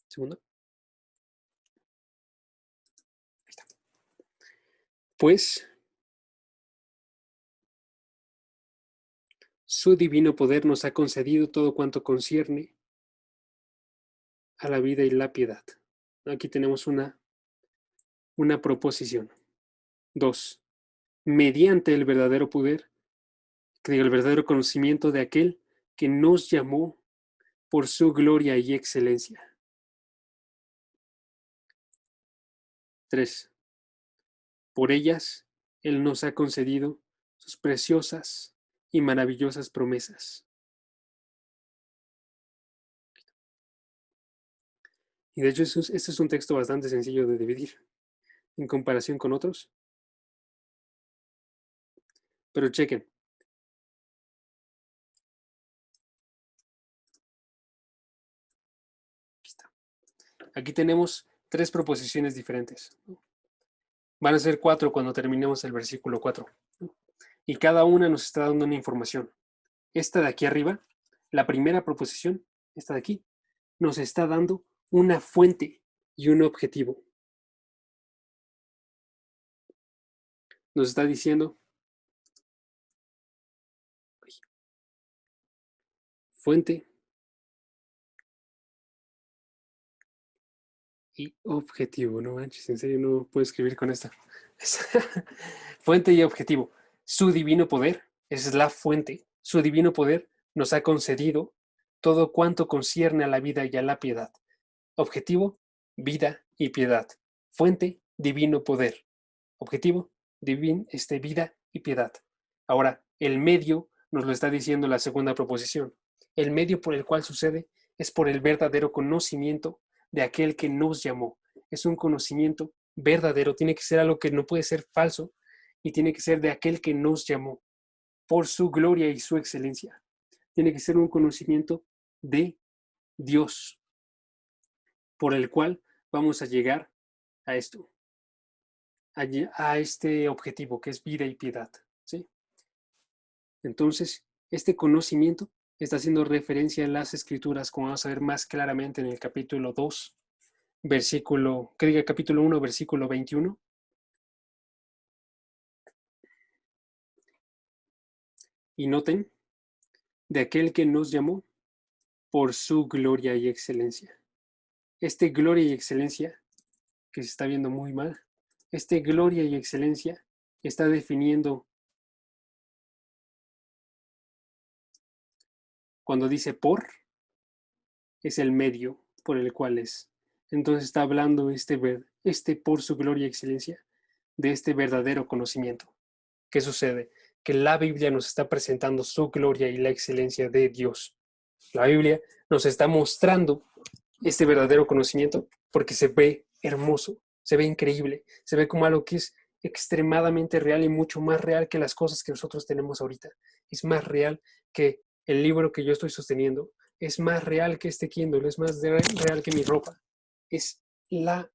Segundo. Ahí está. Pues su divino poder nos ha concedido todo cuanto concierne a la vida y la piedad. Aquí tenemos una proposición. 2. Mediante el verdadero poder, el verdadero conocimiento de aquel que nos llamó por su gloria y excelencia. 3. Por ellas, Él nos ha concedido sus preciosas y maravillosas promesas. Y de hecho, este es un texto bastante sencillo de dividir en comparación con otros. Pero chequen. Aquí está. Aquí tenemos 3 proposiciones diferentes. Van a ser 4 cuando terminemos el versículo 4. Y cada una nos está dando una información. Esta de aquí arriba, la primera proposición, esta de aquí, nos está dando una fuente y un objetivo. Nos está diciendo fuente y objetivo. No manches, en serio no puedo escribir con esta. Fuente y objetivo. Su divino poder, esa es la fuente. Su divino poder nos ha concedido todo cuanto concierne a la vida y a la piedad. Objetivo, vida y piedad. Fuente, divino poder. Objetivo, vida y piedad. Ahora, el medio nos lo está diciendo la segunda proposición. El medio por el cual sucede es por el verdadero conocimiento de aquel que nos llamó. Es un conocimiento verdadero, tiene que ser algo que no puede ser falso y tiene que ser de aquel que nos llamó por su gloria y su excelencia. Tiene que ser un conocimiento de Dios por el cual vamos a llegar a esto, a este objetivo que es vida y piedad. ¿Sí? Entonces, este conocimiento está haciendo referencia en las Escrituras, como vamos a ver más claramente en el capítulo 2, capítulo 1, versículo 21. Y noten, de aquel que nos llamó por su gloria y excelencia. Gloria y excelencia, que se está viendo muy mal, gloria y excelencia está definiendo, cuando dice por, es el medio por el cual es. Entonces está hablando por su gloria y excelencia, de este verdadero conocimiento. ¿Qué sucede? Que la Biblia nos está presentando su gloria y la excelencia de Dios. La Biblia nos está mostrando este verdadero conocimiento porque se ve hermoso, se ve increíble, se ve como algo que es extremadamente real y mucho más real que las cosas que nosotros tenemos ahorita. Es más real que el libro que yo estoy sosteniendo, es más real que este Kindle, es más real que mi ropa. Es la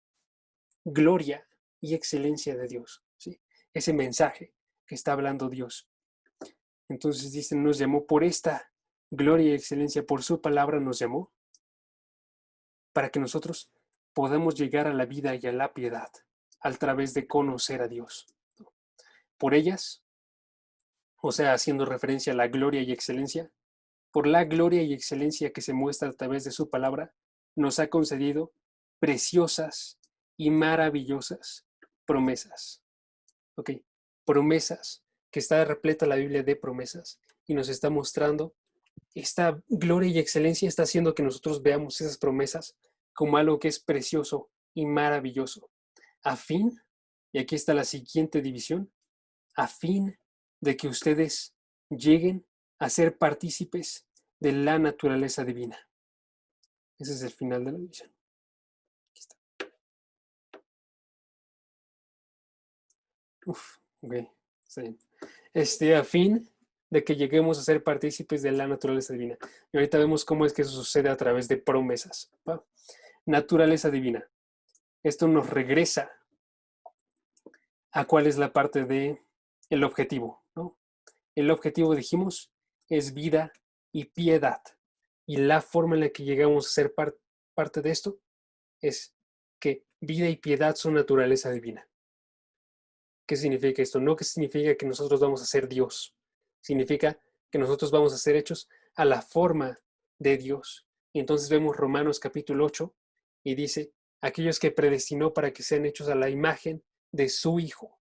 gloria y excelencia de Dios, ¿sí? Ese mensaje que está hablando Dios. Entonces dicen, nos llamó por esta gloria y excelencia, por su palabra nos llamó, para que nosotros podamos llegar a la vida y a la piedad a través de conocer a Dios. Por ellas, o sea, haciendo referencia a la gloria y excelencia, por la gloria y excelencia que se muestra a través de su palabra, nos ha concedido preciosas y maravillosas promesas. ¿Ok? Promesas, que está repleta la Biblia de promesas y nos está mostrando esta gloria y excelencia, está haciendo que nosotros veamos esas promesas como algo que es precioso y maravilloso, a fin, y aquí está la siguiente división, a fin de que ustedes lleguen a ser partícipes de la naturaleza divina. Ese es el final de la división. Aquí está. Ok, está bien. A fin de que lleguemos a ser partícipes de la naturaleza divina. Y ahorita vemos cómo es que eso sucede a través de promesas. ¿Va? Naturaleza divina. Esto nos regresa a cuál es la parte de el objetivo, ¿no? El objetivo, dijimos, es vida y piedad. Y la forma en la que llegamos a ser parte de esto es que vida y piedad son naturaleza divina. ¿Qué significa esto? No que significa que nosotros vamos a ser Dios. Significa que nosotros vamos a ser hechos a la forma de Dios. Y entonces vemos Romanos capítulo 8 y dice, aquellos que predestinó para que sean hechos a la imagen de su Hijo,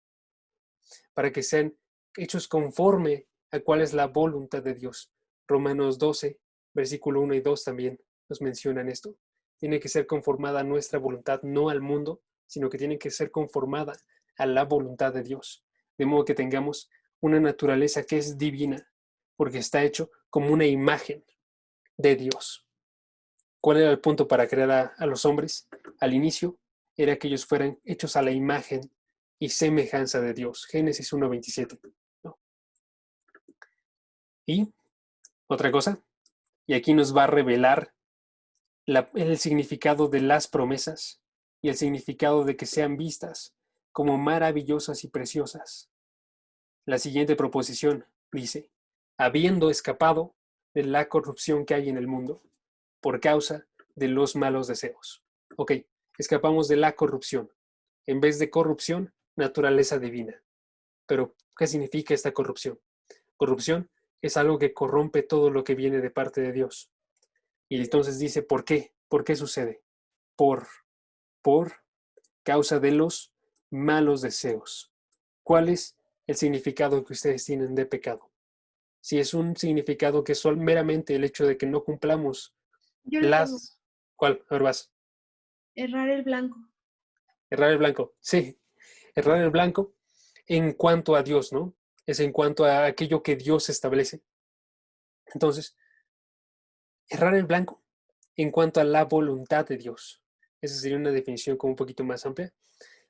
para que sean hechos conforme a cuál es la voluntad de Dios. Romanos 12, versículo 1 y 2 también nos mencionan esto. Tiene que ser conformada a nuestra voluntad, no al mundo, sino que tiene que ser conformada a la voluntad de Dios. De modo que tengamos una naturaleza que es divina, porque está hecho como una imagen de Dios. ¿Cuál era el punto para crear a los hombres? Al inicio era que ellos fueran hechos a la imagen y semejanza de Dios. Génesis 1:27. ¿No? Y otra cosa, y aquí nos va a revelar el significado de las promesas y el significado de que sean vistas como maravillosas y preciosas. La siguiente proposición dice, habiendo escapado de la corrupción que hay en el mundo por causa de los malos deseos. Ok, escapamos de la corrupción. En vez de corrupción, naturaleza divina. Pero, ¿qué significa esta corrupción? Corrupción es algo que corrompe todo lo que viene de parte de Dios. Y entonces dice, ¿por qué? ¿Por qué sucede? Por causa de los malos deseos. ¿Cuál es el significado que ustedes tienen de pecado? Si es un significado que es meramente el hecho de que no cumplamos Yo lo tengo. ¿Cuál? A ver, vas. Errar el blanco. Errar el blanco. Sí, errar el blanco en cuanto a Dios, ¿no? Es en cuanto a aquello que Dios establece. Entonces, errar el blanco en cuanto a la voluntad de Dios. Esa sería una definición como un poquito más amplia,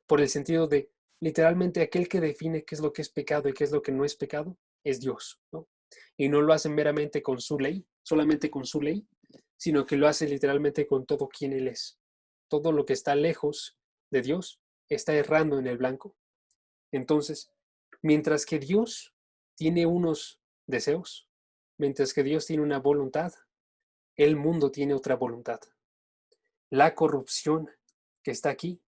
por el sentido de literalmente aquel que define qué es lo que es pecado y qué es lo que no es pecado, es Dios, ¿no? Y no lo hace meramente con su ley, solamente con su ley, sino que lo hace literalmente con todo quien Él es. Todo lo que está lejos de Dios está errando en el blanco. Entonces, mientras que Dios tiene unos deseos, Mientras que Dios tiene una voluntad, el mundo tiene otra voluntad. La corrupción que está aquí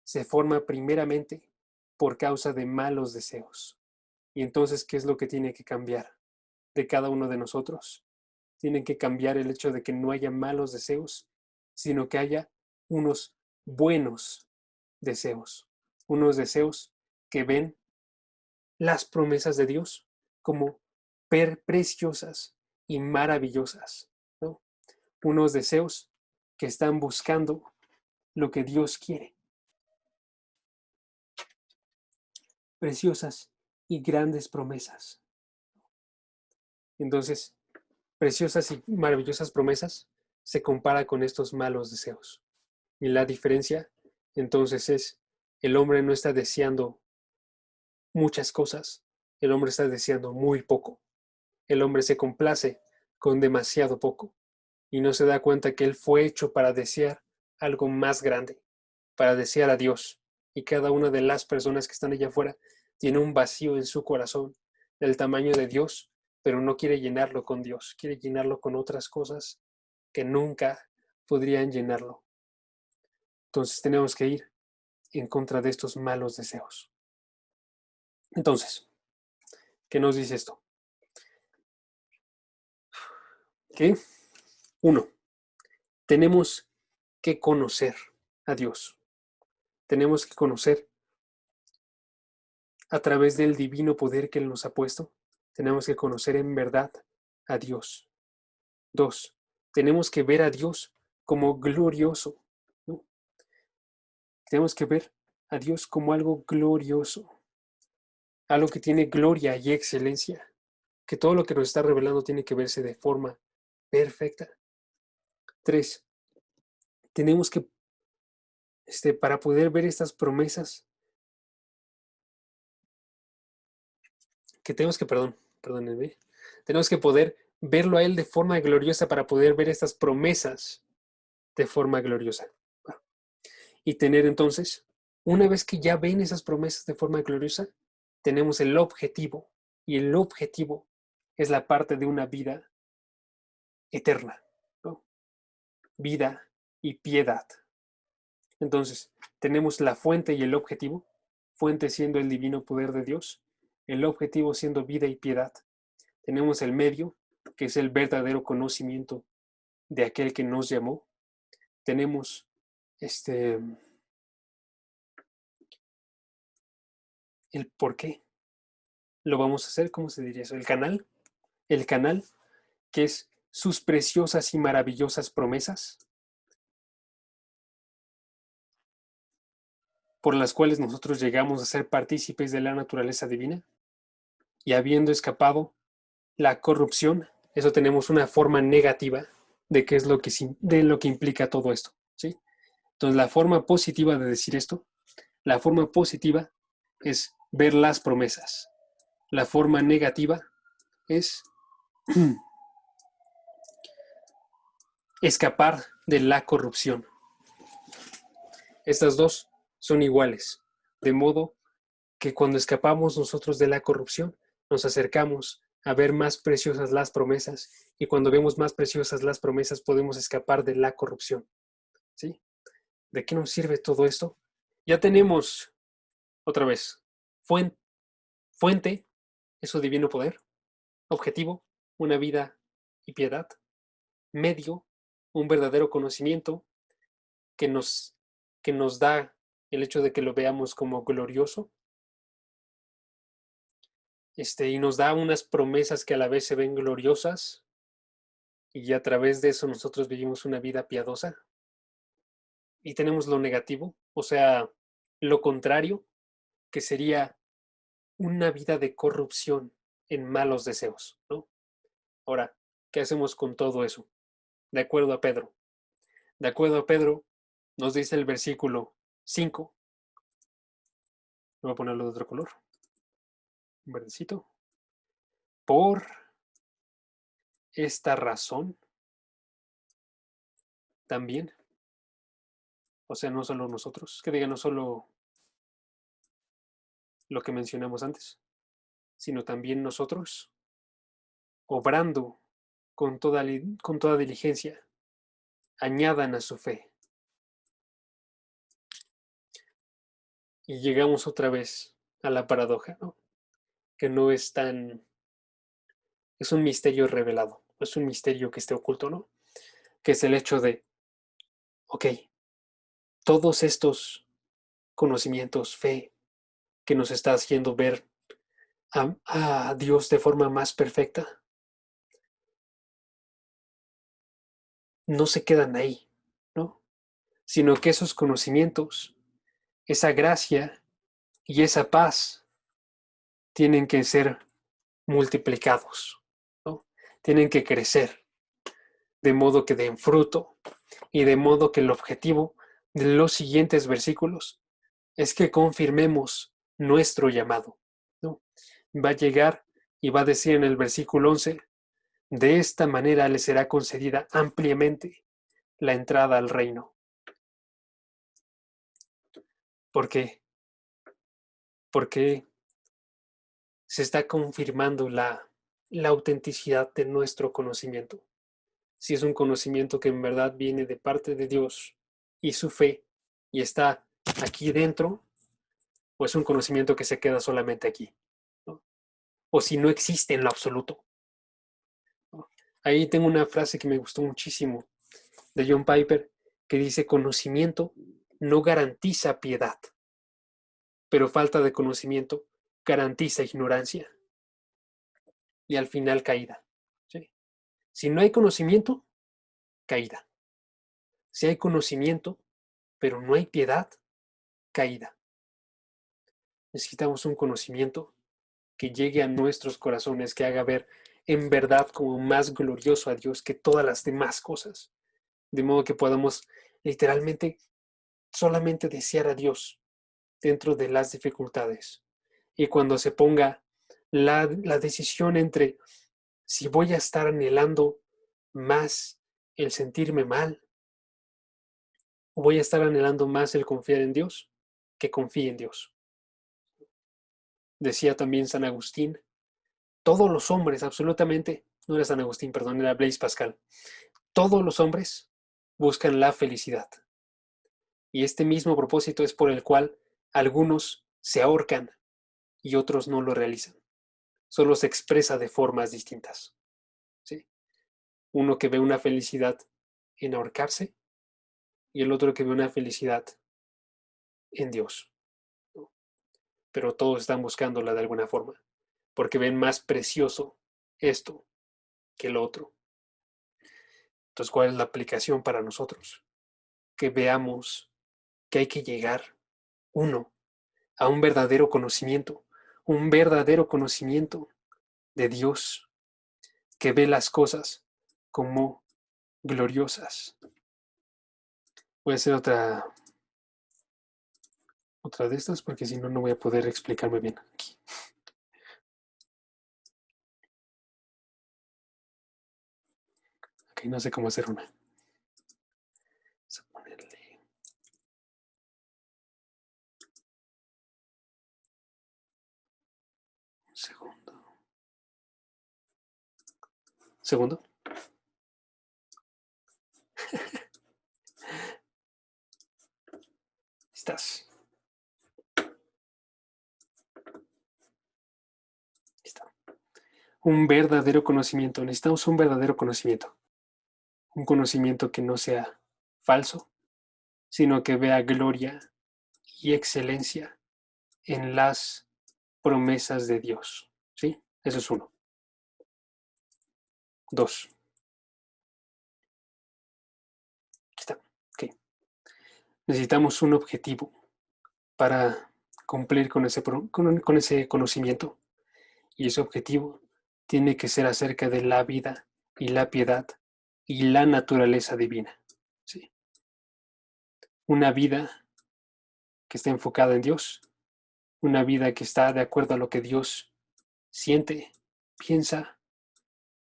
se forma primeramente por causa de malos deseos. Y entonces, ¿qué es lo que tiene que cambiar de cada uno de nosotros? Tienen que cambiar el hecho de que no haya malos deseos, sino que haya unos buenos deseos. Unos deseos que ven las promesas de Dios como preciosas y maravillosas, ¿no? Unos deseos que están buscando lo que Dios quiere. Preciosas y grandes promesas. Entonces, preciosas y maravillosas promesas se compara con estos malos deseos. Y la diferencia, entonces, es el hombre no está deseando muchas cosas, el hombre está deseando muy poco. El hombre se complace con demasiado poco y no se da cuenta que él fue hecho para desear algo más grande, para desear a Dios. Y cada una de las personas que están allá afuera tiene un vacío en su corazón del tamaño de Dios, pero no quiere llenarlo con Dios, quiere llenarlo con otras cosas que nunca podrían llenarlo. Entonces tenemos que ir en contra de estos malos deseos. Entonces, ¿qué nos dice esto? Que, uno, tenemos que conocer a Dios. Tenemos que conocer a través del divino poder que Él nos ha puesto. Tenemos que conocer en verdad a Dios. Dos, tenemos que ver a Dios como glorioso, ¿no? Tenemos que ver a Dios como algo glorioso, algo que tiene gloria y excelencia, que todo lo que nos está revelando tiene que verse de forma perfecta. Tres, tenemos que, para poder ver estas promesas, perdónenme, tenemos que poder verlo a Él de forma gloriosa para poder ver estas promesas de forma gloriosa. Y tener entonces, una vez que ya ven esas promesas de forma gloriosa, tenemos el objetivo. Y el objetivo es la parte de una vida eterna, ¿no? Vida y piedad. Entonces, tenemos la fuente y el objetivo. Fuente siendo el divino poder de Dios. El objetivo siendo vida y piedad. Tenemos el medio, que es el verdadero conocimiento de aquel que nos llamó. Tenemos el por qué lo vamos a hacer, ¿cómo se diría eso? El canal, que es sus preciosas y maravillosas promesas, por las cuales nosotros llegamos a ser partícipes de la naturaleza divina, y habiendo escapado la corrupción, eso tenemos una forma negativa de qué es de lo que implica todo esto, ¿sí? Entonces, la forma positiva de decir esto, la forma positiva es ver las promesas. La forma negativa es escapar de la corrupción. Estas dos son iguales, de modo que cuando escapamos nosotros de la corrupción, nos acercamos a ver más preciosas las promesas, y cuando vemos más preciosas las promesas podemos escapar de la corrupción, ¿sí? ¿De qué nos sirve todo esto? Ya tenemos, otra vez, fuente, es su divino poder; objetivo, una vida y piedad; medio, un verdadero conocimiento que nos, que nos da el hecho de que lo veamos como glorioso, y nos da unas promesas que a la vez se ven gloriosas, y a través de eso nosotros vivimos una vida piadosa. Y tenemos lo negativo, o sea, lo contrario, que sería una vida de corrupción en malos deseos, ¿no? Ahora, ¿qué hacemos con todo eso? De acuerdo a Pedro. De acuerdo a Pedro, nos dice el versículo 5. Voy a ponerlo de otro color. Un verdecito. Por esta razón, también, o sea, no solo nosotros, que diga no solo lo que mencionamos antes, sino también nosotros, obrando con toda diligencia, añadan a su fe. Y llegamos otra vez a la paradoja, ¿no? Que no es tan... Es un misterio revelado, es un misterio que esté oculto, ¿no? Que es el hecho de, ok, todos estos conocimientos, fe, que nos está haciendo ver a Dios de forma más perfecta, no se quedan ahí, ¿no? Sino que esos conocimientos, esa gracia y esa paz tienen que ser multiplicados, ¿no? Tienen que crecer, de modo que den fruto y de modo que el objetivo de los siguientes versículos es que confirmemos nuestro llamado, ¿no? Va a llegar y va a decir en el versículo 11, de esta manera le será concedida ampliamente la entrada al reino. ¿Por qué? Porque se está confirmando la autenticidad de nuestro conocimiento. Si es un conocimiento que en verdad viene de parte de Dios y su fe y está aquí dentro, o es un conocimiento que se queda solamente aquí, ¿no? O si no existe en lo absoluto, ¿no? Ahí tengo una frase que me gustó muchísimo de John Piper que dice: conocimiento no garantiza piedad, pero falta de conocimiento garantiza ignorancia y al final caída, ¿sí? Si no hay conocimiento, caída. Si hay conocimiento, pero no hay piedad, caída. Necesitamos un conocimiento que llegue a nuestros corazones, que haga ver en verdad como más glorioso a Dios que todas las demás cosas. De modo que podamos literalmente solamente desear a Dios dentro de las dificultades. Y cuando se ponga la decisión entre si voy a estar anhelando más el sentirme mal o voy a estar anhelando más el confiar en Dios, que confíe en Dios. Decía también San Agustín, todos los hombres, absolutamente, no era San Agustín, perdón, era Blaise Pascal, todos los hombres buscan la felicidad. Y este mismo propósito es por el cual algunos se ahorcan y otros no lo realizan. Solo se expresa de formas distintas, ¿sí? Uno que ve una felicidad en ahorcarse y el otro que ve una felicidad en Dios, ¿no? Pero todos están buscándola de alguna forma, porque ven más precioso esto que el otro. Entonces, ¿cuál es la aplicación para nosotros? Que veamos que hay que llegar, uno, a un verdadero conocimiento de Dios, que ve las cosas como gloriosas. Voy a hacer otra de estas porque si no, no voy a poder explicarme bien aquí. Ok, no sé cómo hacer una. Vamos a ponerle... Un segundo. ¿Segundo? ¿Estás? Está. Un verdadero conocimiento. Necesitamos un verdadero conocimiento. Un conocimiento que no sea falso, sino que vea gloria y excelencia en las promesas de Dios. ¿Sí? Eso es uno. Dos. Está. Ok. Necesitamos un objetivo para cumplir con ese conocimiento. Y ese objetivo tiene que ser acerca de la vida y la piedad y la naturaleza divina. ¿Sí? Una vida que está enfocada en Dios, una vida que está de acuerdo a lo que Dios siente, piensa,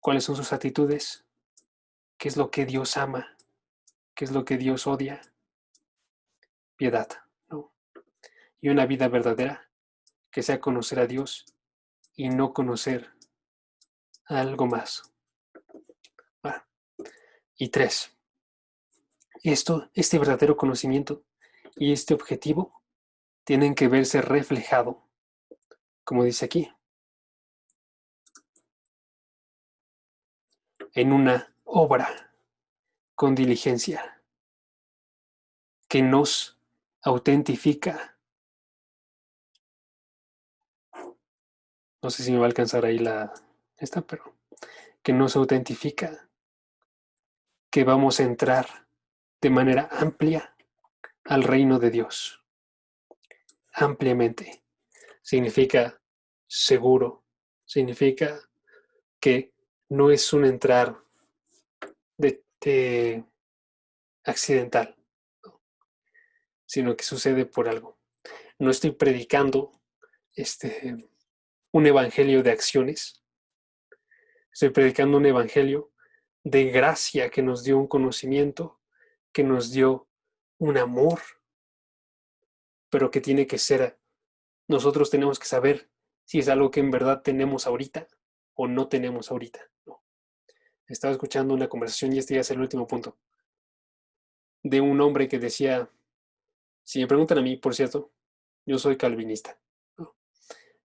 cuáles son sus actitudes, qué es lo que Dios ama, qué es lo que Dios odia. Piedad, ¿no? Y una vida verdadera que sea conocer a Dios y no conocer algo más. Y 3. Este verdadero conocimiento y este objetivo tienen que verse reflejado, como dice aquí, en una obra con diligencia que nos autentifica. No sé si me va a alcanzar ahí pero que nos autentifica, que vamos a entrar de manera amplia al reino de Dios. Ampliamente. Significa seguro. Significa que no es un entrar de accidental, sino que sucede por algo. No estoy predicando un evangelio de acciones. Estoy predicando un evangelio de gracia que nos dio un conocimiento, que nos dio un amor, pero que tiene que ser, nosotros tenemos que saber si es algo que en verdad tenemos ahorita o no tenemos ahorita. No. Estaba escuchando una conversación, y este ya es el último punto, de un hombre que decía, si me preguntan a mí, por cierto, yo soy calvinista, ¿no?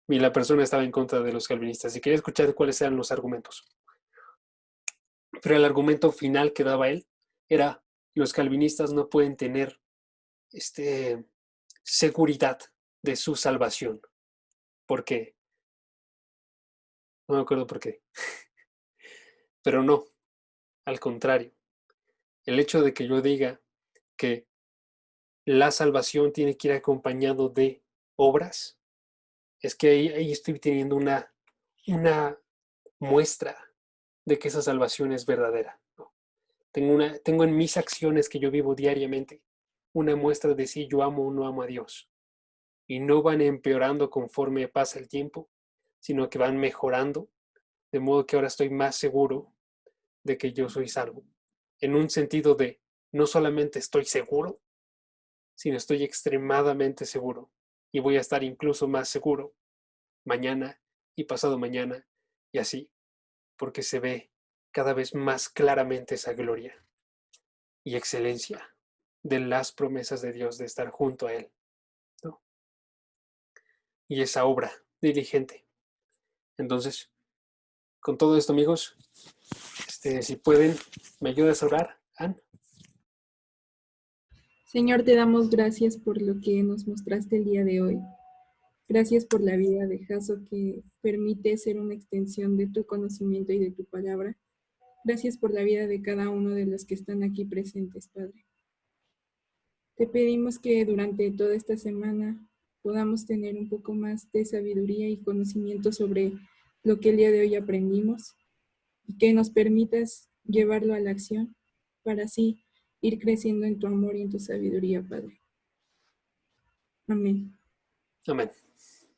Y la persona estaba en contra de los calvinistas y quería escuchar cuáles eran los argumentos. Pero el argumento final que daba él era, los calvinistas no pueden tener seguridad de su salvación. ¿Por qué? No me acuerdo por qué. Pero no, al contrario. El hecho de que yo diga que la salvación tiene que ir acompañado de obras, es que ahí estoy teniendo una muestra de que esa salvación es verdadera, ¿no? Tengo en mis acciones que yo vivo diariamente una muestra de si yo amo o no amo a Dios. Y no van empeorando conforme pasa el tiempo, sino que van mejorando, de modo que ahora estoy más seguro de que yo soy salvo. En un sentido de, no solamente estoy seguro, sino estoy extremadamente seguro. Y voy a estar incluso más seguro mañana y pasado mañana y así, porque se ve cada vez más claramente esa gloria y excelencia de las promesas de Dios de estar junto a Él, ¿no? Y esa obra diligente. Entonces, con todo esto, amigos, si pueden, ¿me ayudas a orar, Ann? Señor, te damos gracias por lo que nos mostraste el día de hoy. Gracias por la vida de Jaso que permite ser una extensión de tu conocimiento y de tu palabra. Gracias por la vida de cada uno de los que están aquí presentes, Padre. Te pedimos que durante toda esta semana podamos tener un poco más de sabiduría y conocimiento sobre lo que el día de hoy aprendimos y que nos permitas llevarlo a la acción para así ir creciendo en tu amor y en tu sabiduría, Padre. Amén. Amén.